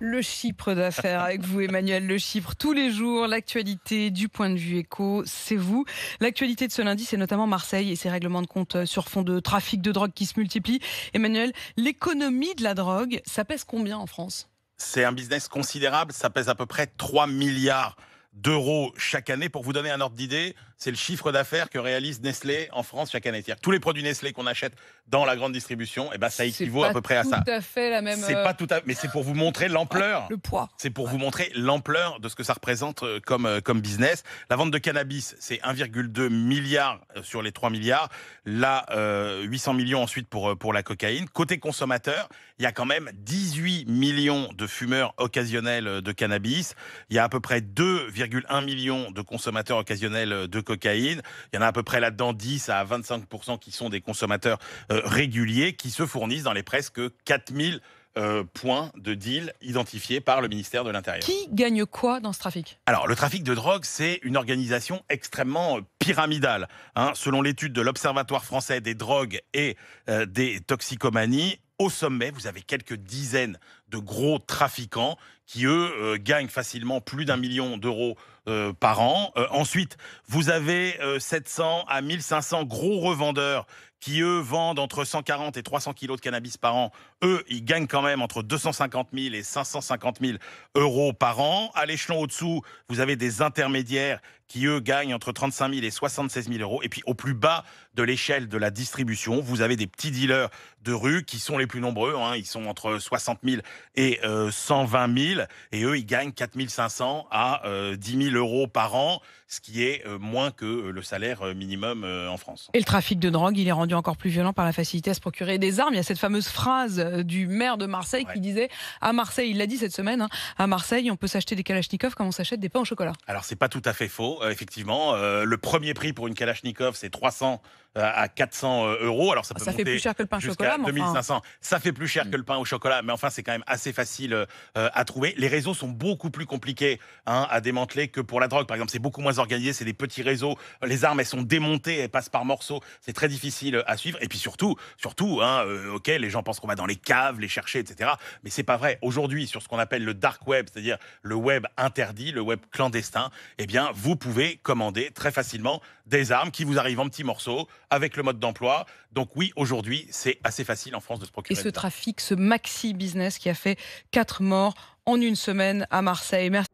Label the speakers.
Speaker 1: Le chiffre d'affaires avec vous, Emmanuel Le Chypre. Tous les jours, l'actualité du point de vue éco, c'est vous. L'actualité de ce lundi, c'est notamment Marseille et ses règlements de compte sur fond de trafic de drogue qui se multiplient. Emmanuel, l'économie de la drogue, ça pèse combien en France ?
Speaker 2: C'est un business considérable, ça pèse à peu près 3 milliards d'euros chaque année. Pour vous donner un ordre d'idée, c'est le chiffre d'affaires que réalise Nestlé en France chaque année. C'est-à-dire que tous les produits Nestlé qu'on achète dans la grande distribution, ça équivaut à peu près à ça.
Speaker 1: C'est pas tout à fait la même...
Speaker 2: C'est pas tout à fait, mais c'est pour vous montrer l'ampleur.
Speaker 1: Le poids.
Speaker 2: C'est pour vous montrer l'ampleur de ce que ça représente comme business. La vente de cannabis, c'est 1,2 milliard sur les 3 milliards. Là, 800 millions ensuite pour la cocaïne. Côté consommateur, il y a quand même 18 millions de fumeurs occasionnels de cannabis. Il y a à peu près 2,1 millions de consommateurs occasionnels de cocaïne. Il y en a à peu près là-dedans 10 à 25% qui sont des consommateurs réguliers qui se fournissent dans les presque 4000 points de deal identifiés par le ministère de l'Intérieur.
Speaker 1: Qui gagne quoi dans ce trafic ?
Speaker 2: Alors, le trafic de drogue, c'est une organisation extrêmement pyramidale. Selon l'étude de l'Observatoire français des drogues et des toxicomanies, au sommet, vous avez quelques dizaines de gros trafiquants qui, eux, gagnent facilement plus d'1 million d'euros par an. Ensuite, vous avez 700 à 1500 gros revendeurs qui, eux, vendent entre 140 et 300 kilos de cannabis par an. Eux, ils gagnent quand même entre 250 000 et 550 000 euros par an. À l'échelon au-dessous, vous avez des intermédiaires qui, eux, gagnent entre 35 000 et 76 000 euros. Et puis, au plus bas de l'échelle de la distribution, vous avez des petits dealers de rue qui sont les plus nombreux. Ils sont entre 60 000 et 120 000. Et eux, ils gagnent 4 500 à 10 000 euros par an, ce qui est moins que le salaire minimum en France.
Speaker 1: Et le trafic de drogue, il est rendu encore plus violent par la facilité à se procurer des armes. Il y a cette fameuse phrase du maire de Marseille qui disait, à Marseille, il l'a dit cette semaine, à Marseille, on peut s'acheter des kalachnikovs comme on s'achète des pains au chocolat.
Speaker 2: Alors, c'est pas tout à fait faux. Effectivement, le premier prix pour une kalachnikov, c'est 300 à 400 euros. Alors, ça peut
Speaker 1: fait
Speaker 2: monter
Speaker 1: plus cher que le pain au chocolat,
Speaker 2: jusqu'à 2500. Ça fait plus cher que le pain au chocolat, mais enfin, c'est quand même assez facile à trouver. Les réseaux sont beaucoup plus compliqués à démanteler que pour la drogue. Par exemple, c'est beaucoup moins organisé, c'est des petits réseaux. Les armes, elles sont démontées, elles passent par morceaux. C'est très difficile à suivre. Et puis surtout, ok, les gens pensent qu'on va dans les caves, les chercher, etc. Mais c'est pas vrai. Aujourd'hui, sur ce qu'on appelle le dark web, c'est-à-dire le web interdit, le web clandestin, eh bien, vous pouvez commander très facilement des armes qui vous arrivent en petits morceaux avec le mode d'emploi. Donc oui, aujourd'hui, c'est assez facile en France de se procurer.
Speaker 1: Et ce trafic, ce maxi business qui a fait 4 morts en une semaine à Marseille. Merci.